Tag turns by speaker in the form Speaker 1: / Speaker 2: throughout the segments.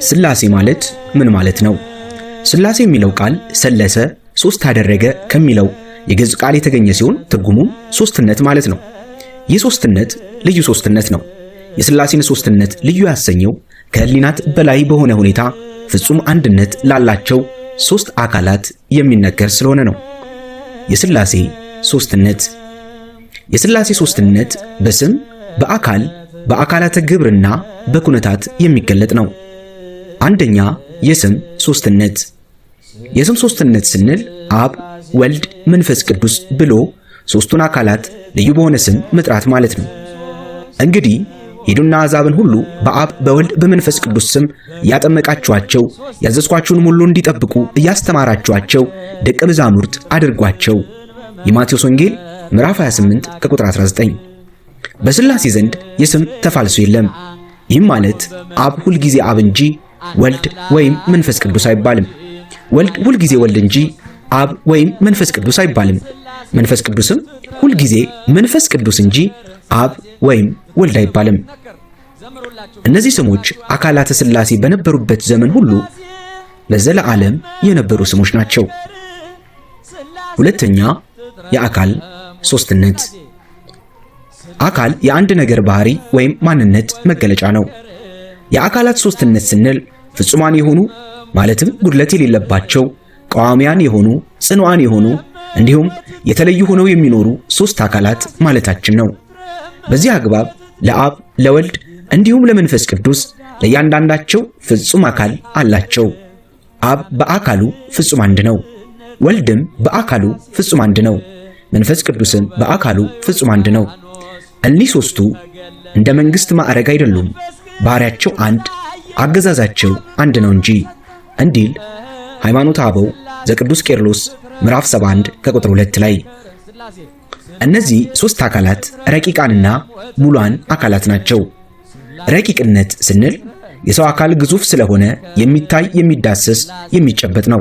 Speaker 1: ሥላሴ ማለት ምን ማለት ነው? ሥላሴ የሚለው ቃል ሰለሰ፣ ሶስት አደረገ ከሚለው የግዕዝ ቃል የተገኘ ሲሆን ትርጉሙም ሶስትነት ማለት ነው። ይህ ሶስትነት ልዩ ሶስትነት ነው። የሥላሴን ሶስትነት ልዩ ያሰኘው ከሕሊናት በላይ በሆነ ሁኔታ ፍጹም አንድነት ላላቸው ሶስት አካላት የሚነገር ስለሆነ ነው። የሥላሴ ሶስትነት የሥላሴ ሶስትነት በስም በአካል በአካላተ ግብርና በኩነታት የሚገለጥ ነው። አንደኛ የስም ሶስትነት። የስም ሶስትነት ስንል አብ፣ ወልድ፣ መንፈስ ቅዱስ ብሎ ሶስቱን አካላት ልዩ በሆነ ስም መጥራት ማለት ነው። እንግዲህ ሂዱና አሕዛብን ሁሉ በአብ በወልድ በመንፈስ ቅዱስ ስም እያጠመቃችኋቸው ያዘዝኳችሁንም ሁሉ እንዲጠብቁ እያስተማራችኋቸው ደቀ መዛሙርት አድርጓቸው። የማቴዎስ ወንጌል ምዕራፍ 28 ከቁጥር 19። በሥላሴ ዘንድ የስም ተፋልሶ የለም። ይህም ማለት አብ ሁልጊዜ አብ እንጂ ወልድ ወይም መንፈስ ቅዱስ አይባልም። ወልድ ሁልጊዜ ወልድ እንጂ አብ ወይም መንፈስ ቅዱስ አይባልም። መንፈስ ቅዱስም ሁልጊዜ መንፈስ ቅዱስ እንጂ አብ ወይም ወልድ አይባልም። እነዚህ ስሞች አካላተ ሥላሴ በነበሩበት ዘመን ሁሉ ለዘለዓለም የነበሩ ስሞች ናቸው። ሁለተኛ የአካል ሶስትነት። አካል የአንድ ነገር ባህሪ ወይም ማንነት መገለጫ ነው። የአካላት ሶስትነት ስንል ፍጹማን የሆኑ ማለትም ጉድለት የሌለባቸው፣ ቀዋሚያን የሆኑ፣ ጽኑዓን የሆኑ እንዲሁም የተለዩ ሆነው የሚኖሩ ሶስት አካላት ማለታችን ነው። በዚህ አግባብ ለአብ ለወልድ እንዲሁም ለመንፈስ ቅዱስ ለእያንዳንዳቸው ፍጹም አካል አላቸው። አብ በአካሉ ፍጹም አንድ ነው። ወልድም በአካሉ ፍጹም አንድ ነው። መንፈስ ቅዱስም በአካሉ ፍጹም አንድ ነው። እኒህ ሶስቱ እንደ መንግሥት ማዕረግ አይደሉም። ባህሪያቸው አንድ፣ አገዛዛቸው አንድ ነው እንጂ እንዲል ሃይማኖተ አበው ዘቅዱስ ቄርሎስ ምዕራፍ 71 ከቁጥር 2 ላይ። እነዚህ ሶስት አካላት ረቂቃንና ሙሉአን አካላት ናቸው። ረቂቅነት ስንል የሰው አካል ግዙፍ ስለሆነ የሚታይ የሚዳሰስ የሚጨበጥ ነው።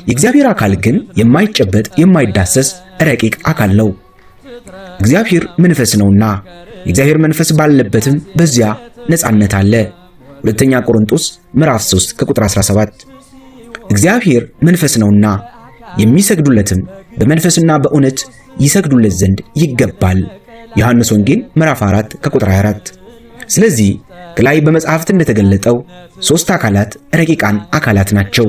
Speaker 1: የእግዚአብሔር አካል ግን የማይጨበጥ የማይዳሰስ ረቂቅ አካል ነው። እግዚአብሔር መንፈስ ነውና የእግዚአብሔር መንፈስ ባለበትም በዚያ ነፃነት አለ። ሁለተኛ ቆሮንቶስ ምዕራፍ 3 ከቁጥር 17። እግዚአብሔር መንፈስ ነውና የሚሰግዱለትም በመንፈስና በእውነት ይሰግዱለት ዘንድ ይገባል። ዮሐንስ ወንጌል ምዕራፍ 4 ከቁጥር 24። ስለዚህ ከላይ በመጽሐፍት እንደተገለጠው ሶስት አካላት ረቂቃን አካላት ናቸው።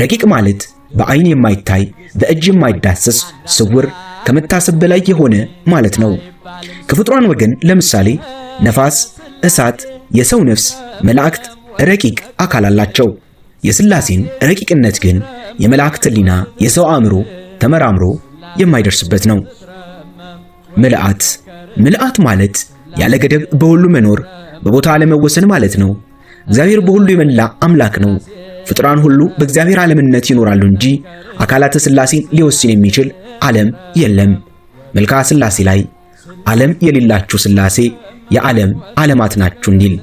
Speaker 1: ረቂቅ ማለት በዓይን የማይታይ በእጅ የማይዳሰስ ስውር ከመታሰብ በላይ የሆነ ማለት ነው። ከፍጡራን ወገን ለምሳሌ ነፋስ፣ እሳት፣ የሰው ነፍስ፣ መላእክት ረቂቅ አካል አላቸው። የሥላሴን ረቂቅነት ግን የመላእክት ሕሊና የሰው አእምሮ ተመራምሮ የማይደርስበት ነው። ምልአት። ምልአት ማለት ያለ ገደብ በሁሉ መኖር በቦታ አለመወሰን ማለት ነው። እግዚአብሔር በሁሉ የመላ አምላክ ነው። ፍጡራን ሁሉ በእግዚአብሔር ዓለምነት ይኖራሉ እንጂ አካላተ ሥላሴን ሊወስን የሚችል ዓለም የለም። መልክዓ ሥላሴ ላይ ዓለም የሌላችሁ ሥላሴ የዓለም ዓለማት ናችሁ እንዲል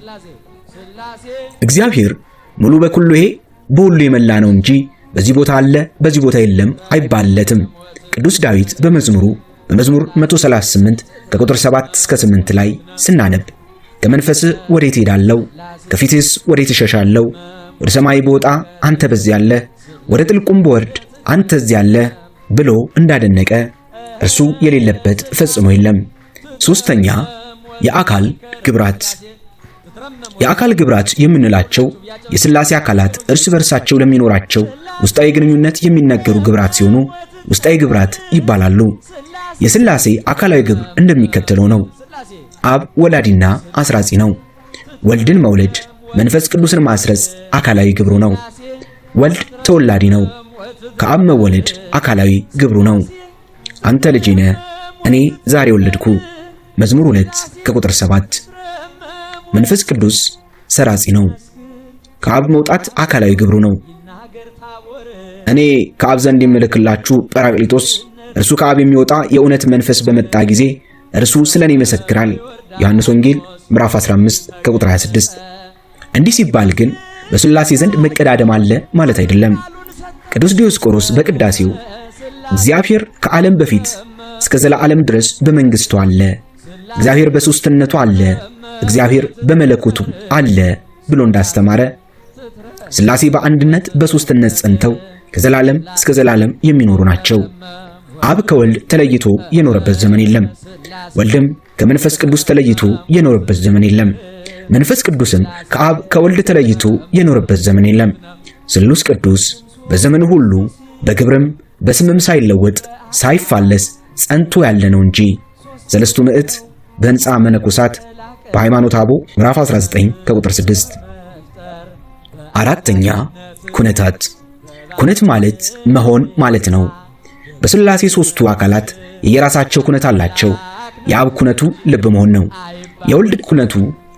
Speaker 1: እግዚአብሔር ሙሉ በኩሉሄ በሁሉ የመላ ነው እንጂ በዚህ ቦታ አለ በዚህ ቦታ የለም አይባለትም። ቅዱስ ዳዊት በመዝሙሩ በመዝሙር 138 ከቁጥር 7 እስከ 8 ላይ ስናነብ ከመንፈስህ ወዴት ሄዳለሁ? ከፊትስ ወዴት እሸሻለሁ? ወደ ሰማይ ብወጣ አንተ በዚያ አለህ፣ ወደ ጥልቁም ብወርድ አንተ እዚያ አለህ ብሎ እንዳደነቀ እርሱ የሌለበት ፈጽሞ የለም። ሶስተኛ የአካል ግብራት። የአካል ግብራት የምንላቸው የሥላሴ አካላት እርስ በርሳቸው ለሚኖራቸው ውስጣዊ ግንኙነት የሚነገሩ ግብራት ሲሆኑ ውስጣዊ ግብራት ይባላሉ። የሥላሴ አካላዊ ግብር እንደሚከተለው ነው። አብ ወላዲና አስራጺ ነው። ወልድን መውለድ፣ መንፈስ ቅዱስን ማስረጽ አካላዊ ግብሩ ነው። ወልድ ተወላዲ ነው። ከአብ መወለድ አካላዊ ግብሩ ነው። አንተ ልጄ ነህ እኔ ዛሬ ወለድኩ መዝሙር 2 ከቁጥር 7። መንፈስ ቅዱስ ሰራጺ ነው። ከአብ መውጣት አካላዊ ግብሩ ነው። እኔ ከአብ ዘንድ የምልክላችሁ ጰራቅሊጦስ እርሱ ከአብ የሚወጣ የእውነት መንፈስ በመጣ ጊዜ እርሱ ስለኔ ይመሰክራል። ዮሐንስ ወንጌል ምዕራፍ 15 ከቁጥር 26። እንዲህ ሲባል ግን በሥላሴ ዘንድ መቀዳደም አለ ማለት አይደለም። ቅዱስ ዲዮስቆሮስ በቅዳሴው እግዚአብሔር ከዓለም በፊት እስከ ዘላለም ድረስ በመንግሥቱ አለ፣ እግዚአብሔር በሦስትነቱ አለ፣ እግዚአብሔር በመለኮቱ አለ ብሎ እንዳስተማረ ሥላሴ በአንድነት በሦስትነት ጸንተው ከዘላለም እስከ ዘላለም የሚኖሩ ናቸው። አብ ከወልድ ተለይቶ የኖረበት ዘመን የለም። ወልድም ከመንፈስ ቅዱስ ተለይቶ የኖረበት ዘመን የለም። መንፈስ ቅዱስም ከአብ ከወልድ ተለይቶ የኖረበት ዘመን የለም። ስሉስ ቅዱስ በዘመኑ ሁሉ በግብርም በስምም ሳይለወጥ ሳይፋለስ ጸንቶ ያለ ነው እንጂ። ሰለስቱ ምዕት በሕንፃ መነኮሳት በሃይማኖተ አበው ምዕራፍ 19 ከቁጥር 6። አራተኛ ኩነታት። ኩነት ማለት መሆን ማለት ነው። በሥላሴ ሦስቱ አካላት የየራሳቸው ኩነት አላቸው። የአብ ኩነቱ ልብ መሆን ነው። የወልድ ኩነቱ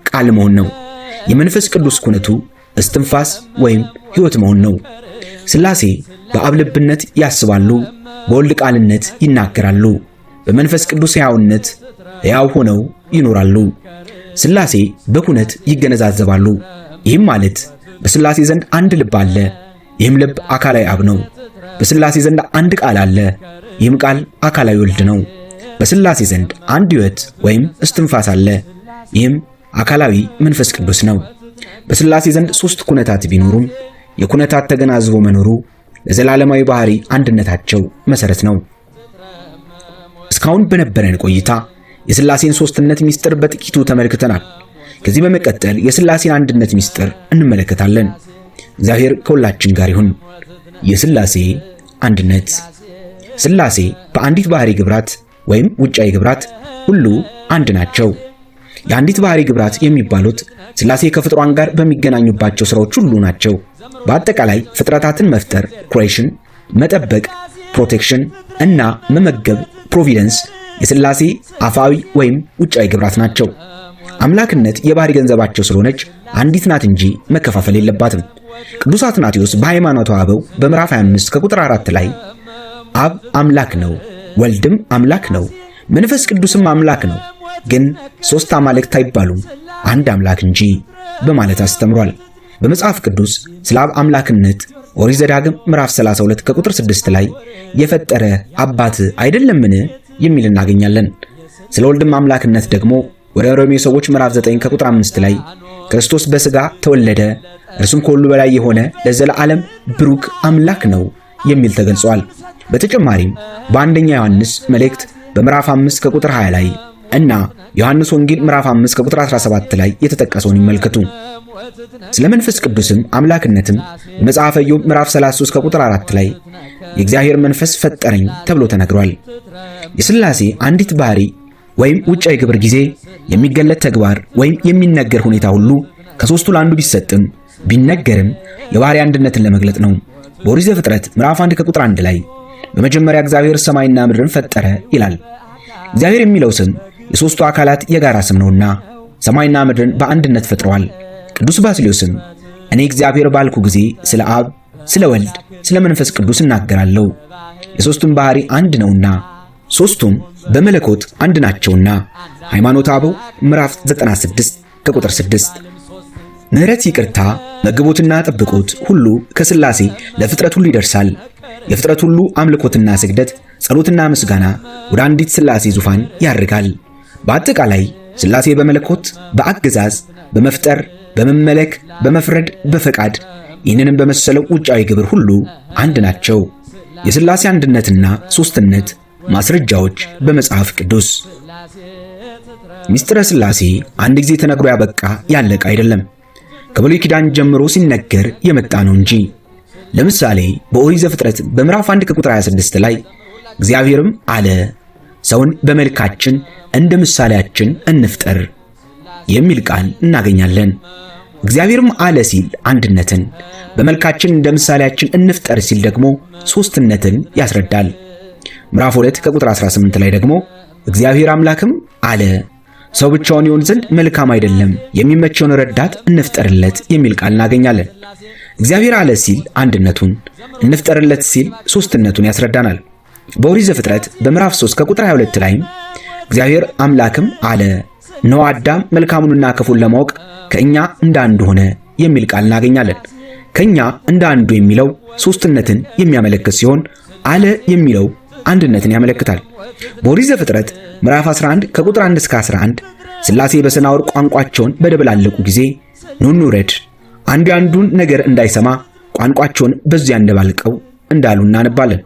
Speaker 1: ቃል መሆን ነው። የመንፈስ ቅዱስ ኩነቱ እስትንፋስ ወይም ሕይወት መሆን ነው። ሥላሴ በአብ ልብነት ያስባሉ፣ በወልድ ቃልነት ይናገራሉ፣ በመንፈስ ቅዱስ ሕያውነት ሕያው ሆነው ይኖራሉ። ሥላሴ በኩነት ይገነዛዘባሉ። ይህም ማለት በሥላሴ ዘንድ አንድ ልብ አለ፣ ይህም ልብ አካላዊ አብ ነው። በሥላሴ ዘንድ አንድ ቃል አለ፣ ይህም ቃል አካላዊ ወልድ ነው። በሥላሴ ዘንድ አንድ ሕይወት ወይም እስትንፋስ አለ፣ ይህም አካላዊ መንፈስ ቅዱስ ነው። በሥላሴ ዘንድ ሦስት ኩነታት ቢኖሩም የኩነታት ተገናዝቦ መኖሩ ለዘላለማዊ ባህሪ አንድነታቸው መሠረት ነው። እስካሁን በነበረን ቆይታ የሥላሴን ሦስትነት ምስጢር በጥቂቱ ተመልክተናል። ከዚህ በመቀጠል የሥላሴን አንድነት ምስጢር እንመለከታለን። እግዚአብሔር ከሁላችን ጋር ይሁን። የሥላሴ አንድነት። ሥላሴ በአንዲት ባህሪ ግብራት ወይም ውጫዊ ግብራት ሁሉ አንድ ናቸው። የአንዲት ባህሪ ግብራት የሚባሉት ሥላሴ ከፍጥሯን ጋር በሚገናኙባቸው ሥራዎች ሁሉ ናቸው። በአጠቃላይ ፍጥረታትን መፍጠር ክሬሽን፣ መጠበቅ ፕሮቴክሽን እና መመገብ ፕሮቪደንስ የሥላሴ አፋዊ ወይም ውጫዊ ግብራት ናቸው። አምላክነት የባህሪ ገንዘባቸው ስለሆነች አንዲት ናት እንጂ መከፋፈል የለባትም። ቅዱስ አትናቴዎስ በሃይማኖተ አበው በምዕራፍ 25 ከቁጥር 4 ላይ አብ አምላክ ነው፣ ወልድም አምላክ ነው፣ መንፈስ ቅዱስም አምላክ ነው፣ ግን ሦስት አማልክት አይባሉም አንድ አምላክ እንጂ በማለት አስተምሯል። በመጽሐፍ ቅዱስ ስለ አብ አምላክነት ኦሪት ዘዳግም ምዕራፍ 32 ከቁጥር 6 ላይ የፈጠረ አባት አይደለምን የሚል እናገኛለን። ስለ ወልድም አምላክነት ደግሞ ወደ ሮሜ ሰዎች ምዕራፍ 9 ከቁጥር 5 ላይ ክርስቶስ በሥጋ ተወለደ፣ እርሱም ከሁሉ በላይ የሆነ ለዘላለም ብሩክ አምላክ ነው የሚል ተገልጿል። በተጨማሪም በአንደኛ ዮሐንስ መልእክት በምዕራፍ 5 ከቁጥር 20 ላይ እና ዮሐንስ ወንጌል ምዕራፍ 5 ከቁጥር 17 ላይ የተጠቀሰውን ይመልከቱ። ስለ መንፈስ ቅዱስም አምላክነትም በመጽሐፈ ኢዮብ ምዕራፍ 33 ከቁጥር 4 ላይ የእግዚአብሔር መንፈስ ፈጠረኝ ተብሎ ተነግሯል። የሥላሴ አንዲት ባህሪ ወይም ውጫዊ ግብር ጊዜ የሚገለጥ ተግባር ወይም የሚነገር ሁኔታ ሁሉ ከሦስቱ ለአንዱ ቢሰጥም ቢነገርም የባህሪ አንድነትን ለመግለጥ ነው። በኦሪት ዘፍጥረት ምዕራፍ 1 ከቁጥር 1 ላይ በመጀመሪያ እግዚአብሔር ሰማይና ምድርን ፈጠረ ይላል። እግዚአብሔር የሚለው ስም የሦስቱ አካላት የጋራ ስም ነውና ሰማይና ምድርን በአንድነት ፈጥረዋል። ቅዱስ ባስልዮስም እኔ እግዚአብሔር ባልኩ ጊዜ ስለ አብ፣ ስለ ወልድ፣ ስለ መንፈስ ቅዱስ እናገራለሁ፣ የሦስቱም ባህሪ አንድ ነውና ሦስቱም በመለኮት አንድ ናቸውና ሃይማኖተ አበው ምዕራፍ 96 ከቁጥር 6። ምሕረት፣ ይቅርታ፣ መግቦትና ጥብቆት ሁሉ ከሥላሴ ለፍጥረት ሁሉ ይደርሳል። የፍጥረት ሁሉ አምልኮትና ስግደት፣ ጸሎትና ምስጋና ወደ አንዲት ሥላሴ ዙፋን ያርጋል። በአጠቃላይ ሥላሴ በመለኮት፣ በአገዛዝ፣ በመፍጠር፣ በመመለክ፣ በመፍረድ፣ በፈቃድ ይህንንም በመሰለው ውጫዊ ግብር ሁሉ አንድ ናቸው። የሥላሴ አንድነትና ሦስትነት ማስረጃዎች በመጽሐፍ ቅዱስ። ምስጢረ ሥላሴ አንድ ጊዜ ተነግሮ ያበቃ ያለቀ አይደለም። ከብሉይ ኪዳን ጀምሮ ሲነገር የመጣ ነው እንጂ። ለምሳሌ በኦሪት ዘፍጥረት በምዕራፍ 1 ከቁጥር 26 ላይ እግዚአብሔርም አለ ሰውን በመልካችን እንደ ምሳሌያችን እንፍጠር የሚል ቃል እናገኛለን። እግዚአብሔርም አለ ሲል አንድነትን፣ በመልካችን እንደ ምሳሌያችን እንፍጠር ሲል ደግሞ ሦስትነትን ያስረዳል። ምዕራፍ 2 ከቁጥር 18 ላይ ደግሞ እግዚአብሔር አምላክም አለ ሰው ብቻውን ይሆን ዘንድ መልካም አይደለም፣ የሚመቸውን ረዳት እንፍጠርለት የሚል ቃል እናገኛለን። እግዚአብሔር አለ ሲል አንድነቱን፣ እንፍጠርለት ሲል ሦስትነቱን ያስረዳናል። በኦሪት ዘፍጥረት በምዕራፍ 3 ከቁጥር 22 ላይም እግዚአብሔር አምላክም አለ እነሆ አዳም መልካሙንና ክፉን ለማወቅ ከእኛ እንደ አንዱ ሆነ የሚል ቃል እናገኛለን። ከእኛ እንደ አንዱ የሚለው ሦስትነትን የሚያመለክት ሲሆን አለ የሚለው አንድነትን ያመለክታል። በኦሪት ዘፍጥረት ምዕራፍ 11 ከቁጥር 1 እስከ 11 ሥላሴ በሰናዖር ቋንቋቸውን በደበላለቁ ጊዜ ኑ እንውረድ፣ አንዱ የአንዱን ነገር እንዳይሰማ ቋንቋቸውን በዚያ እንደባልቀው እንዳሉ እናነባለን።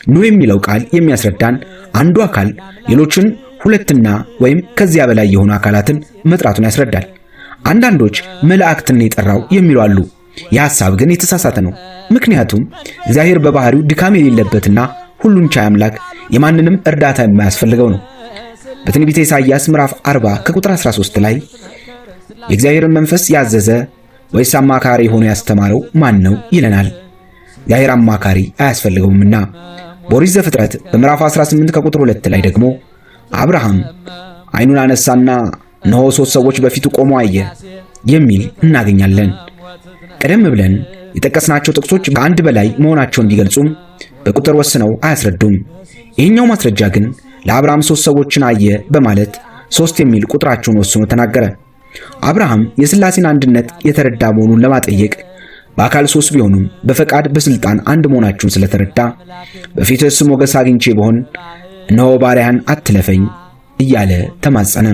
Speaker 1: ኑ የሚለው ቃል የሚያስረዳን አንዱ አካል ሌሎችን ሁለትና ወይም ከዚያ በላይ የሆኑ አካላትን መጥራቱን ያስረዳል። አንዳንዶች መላእክትን የጠራው የሚሉ አሉ። ይህ ሐሳብ ግን የተሳሳተ ነው። ምክንያቱም እግዚአብሔር በባህሪው ድካም የሌለበትና ሁሉን ቻይ አምላክ የማንንም እርዳታ የማያስፈልገው ነው። በትንቢተ ኢሳይያስ ምዕራፍ 40 ከቁጥር 13 ላይ የእግዚአብሔርን መንፈስ ያዘዘ ወይስ አማካሪ ሆኖ ያስተማረው ማን ነው ይለናል። እግዚአብሔር አማካሪ አያስፈልገውምና። በኦሪት ዘፍጥረት በምዕራፍ 18 ከቁጥር 2 ላይ ደግሞ አብርሃም ዓይኑን አነሳና እነሆ 3 ሰዎች በፊቱ ቆመው አየ የሚል እናገኛለን። ቀደም ብለን የጠቀስናቸው ጥቅሶች ከአንድ በላይ መሆናቸውን ቢገልጹም በቁጥር ወስነው አያስረዱም። ይህኛው ማስረጃ ግን ለአብርሃም 3 ሰዎችን አየ በማለት 3 የሚል ቁጥራቸውን ወስኖ ተናገረ። አብርሃም የሥላሴን አንድነት የተረዳ መሆኑን ለማጠየቅ በአካል 3 ቢሆኑም በፈቃድ በስልጣን አንድ መሆናቸውን ስለተረዳ በፊትስ ሞገስ አግኝቼ ብሆን እነሆ ባሪያህን አትለፈኝ እያለ ተማጸነ።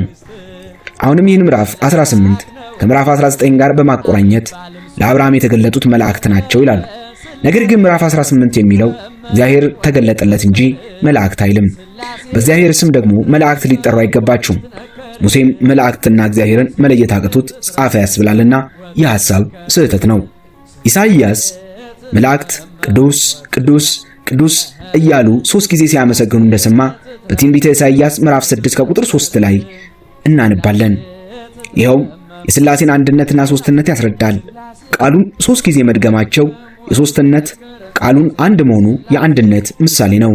Speaker 1: አሁንም ይህን ምዕራፍ 18 ከምዕራፍ 19 ጋር በማቆራኘት ለአብርሃም የተገለጡት መላእክት ናቸው ይላሉ። ነገር ግን ምዕራፍ 18 የሚለው እግዚአብሔር ተገለጠለት እንጂ መላእክት አይልም። በእግዚአብሔር ስም ደግሞ መላእክት ሊጠሩ አይገባቸውም። ሙሴም መላእክትና እግዚአብሔርን መለየት አቅቶት ጻፈ ያስብላልና ይህ ሐሳብ ስህተት ነው። ኢሳይያስ መላእክት ቅዱስ ቅዱስ ቅዱስ እያሉ 3 ጊዜ ሲያመሰግኑ እንደሰማ በትንቢተ ኢሳይያስ ምዕራፍ 6 ከቁጥር 3 ላይ እናነባለን። ይኸውም የሥላሴን አንድነትና ሶስትነት ያስረዳል። ቃሉን 3 ጊዜ መድገማቸው የሶስትነት ቃሉን አንድ መሆኑ የአንድነት ምሳሌ ነው።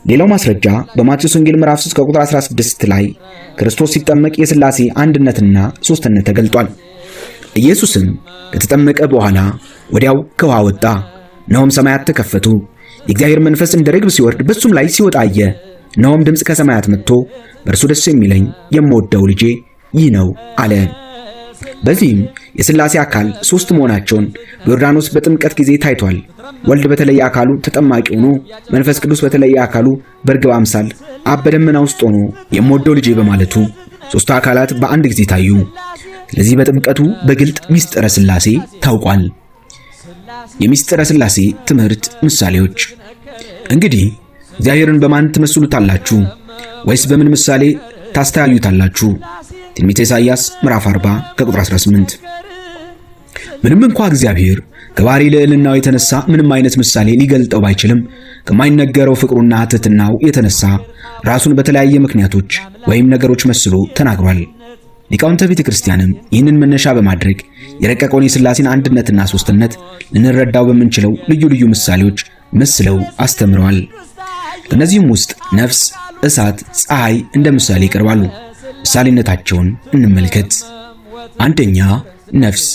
Speaker 1: ሌላው ማስረጃ በማቴዎስ ወንጌል ምዕራፍ 3 ከቁጥር 16 ላይ ክርስቶስ ሲጠመቅ የሥላሴ አንድነትና ሶስትነት ተገልጧል። ኢየሱስም ከተጠመቀ በኋላ ወዲያው ከውሃ ወጣ፣ እነሆም ሰማያት ተከፈቱ፣ የእግዚአብሔር መንፈስ እንደ ርግብ ሲወርድ በሱም ላይ ሲወጣ አየ። እነሆም ድምፅ ከሰማያት መጥቶ በእርሱ ደስ የሚለኝ የምወደው ልጄ ይህ ነው አለ። በዚህም የሥላሴ አካል 3 መሆናቸውን በዮርዳኖስ በጥምቀት ጊዜ ታይቷል። ወልድ በተለየ አካሉ ተጠማቂ ሆኖ መንፈስ ቅዱስ በተለየ አካሉ በርግብ አምሳል አብ በደመና ውስጥ ሆኖ የምወደው ልጄ በማለቱ 3 አካላት በአንድ ጊዜ ታዩ። ስለዚህ በጥምቀቱ በግልጥ ምስጢረ ሥላሴ ታውቋል። የምስጢረ ሥላሴ ትምህርት ምሳሌዎች። እንግዲህ እግዚአብሔርን በማን ትመስሉታላችሁ? ወይስ በምን ምሳሌ ታስተያዩታላችሁ? ትንቢተ ኢሳይያስ ምዕራፍ 40 ከቁጥር 18። ምንም እንኳ እግዚአብሔር ከባህሪ ልዕልናው የተነሳ ምንም አይነት ምሳሌ ሊገልጠው ባይችልም ከማይነገረው ፍቅሩና ትሕትናው የተነሳ ራሱን በተለያየ ምክንያቶች ወይም ነገሮች መስሎ ተናግሯል። ሊቃውንተ ቤተ ክርስቲያንም ይህንን መነሻ በማድረግ የረቀቀውን የሥላሴን አንድነትና ሶስትነት ልንረዳው በምንችለው ልዩ ልዩ ምሳሌዎች መስለው አስተምረዋል። ከነዚህም ውስጥ ነፍስ፣ እሳት፣ ፀሐይ እንደ ምሳሌ ይቀርባሉ። ምሳሌነታቸውን እንመልከት። አንደኛ ነፍስ።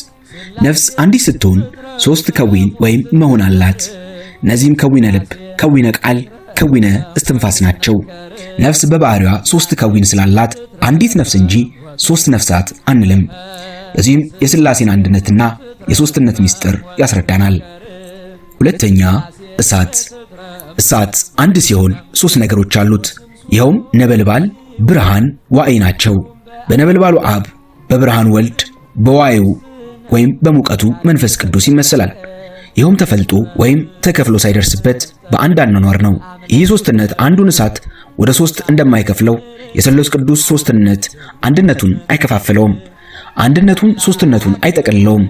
Speaker 1: ነፍስ አንዲት ስትሆን 3 ከዊን ወይም መሆን አላት። እነዚህም ከዊነ ልብ፣ ከዊነ ቃል፣ ከዊነ እስትንፋስ ናቸው። ነፍስ በባህሪዋ 3 ከዊን ስላላት አንዲት ነፍስ እንጂ 3 ነፍሳት አንልም። በዚህም የሥላሴን አንድነትና የሶስትነት ምስጢር ያስረዳናል። ሁለተኛ እሳት። እሳት አንድ ሲሆን 3 ነገሮች አሉት። ይኸውም ነበልባል፣ ብርሃን፣ ዋዕይ ናቸው። በነበልባሉ አብ፣ በብርሃን ወልድ፣ በዋዕዩ ወይም በሙቀቱ መንፈስ ቅዱስ ይመሰላል። ይኸውም ተፈልጦ ወይም ተከፍሎ ሳይደርስበት በአንድ አኗኗር ነው። ይህ ሶስትነት አንዱን እሳት ወደ 3 እንደማይከፍለው የሥላሴ ቅዱስ ሶስትነት አንድነቱን አይከፋፍለውም፣ አንድነቱን ሶስትነቱን አይጠቀልለውም።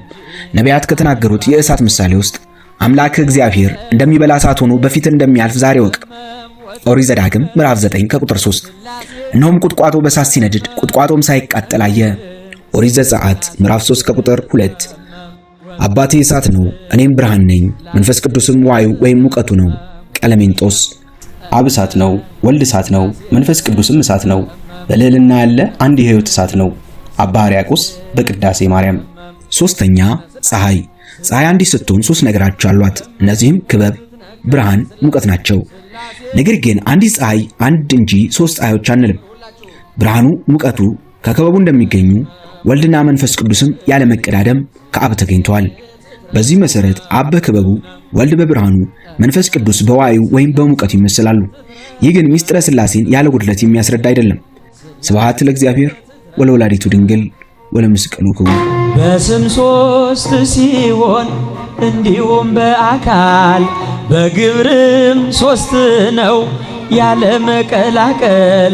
Speaker 1: ነቢያት ከተናገሩት የእሳት ምሳሌ ውስጥ አምላክ እግዚአብሔር እንደሚበላ እሳት ሆኖ በፊት እንደሚያልፍ ዛሬ ወቅ። ኦሪት ዘዳግም ምዕራፍ 9 ከቁጥር 3። እነሆም ቁጥቋጦ በእሳት ሲነድድ ቁጥቋጦም ሳይቃጠል አየ። ኦሪት ዘጸአት ምዕራፍ 3 ከቁጥር 2። አባቴ እሳት ነው፣ እኔም ብርሃን ነኝ፣ መንፈስ ቅዱስም ዋዕዩ ወይም ሙቀቱ ነው። ቀለሜንጦስ። አብ እሳት ነው፣ ወልድ እሳት ነው፣ መንፈስ ቅዱስም እሳት ነው፣ በልዕልና ያለ አንድ የሕይወት እሳት ነው። አባ ሕርያቆስ በቅዳሴ ማርያም። ሶስተኛ ፀሐይ። ፀሐይ አንዲት ስትሆን 3 ነገሮች አሏት። እነዚህም ክበብ፣ ብርሃን፣ ሙቀት ናቸው። ነገር ግን አንዲት ፀሐይ አንድ እንጂ 3 ፀሐዮች አንልም። ብርሃኑ፣ ሙቀቱ ከክበቡ እንደሚገኙ ወልድና መንፈስ ቅዱስም ያለ መቀዳደም ከአብ ተገኝተዋል። በዚህ መሰረት አብ በክበቡ፣ ወልድ በብርሃኑ፣ መንፈስ ቅዱስ በዋዩ ወይም በሙቀቱ ይመስላሉ። ይህ ግን ምስጢረ ሥላሴን ያለ ጉድለት የሚያስረዳ አይደለም። ስብሐት ለእግዚአብሔር ወለወላዲቱ ድንግል ወለመስቀሉ ክቡር።
Speaker 2: በስም ሶስት ሲሆን እንዲሁም በአካል በግብርም ሶስት ነው ያለ መቀላቀል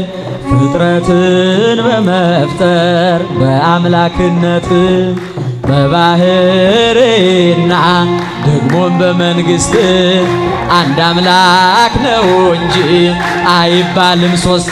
Speaker 2: ፍጥረትን በመፍጠር በአምላክነት በባህርና ደግሞም በመንግስት አንድ አምላክ ነው እንጂ አይባልም ሶስት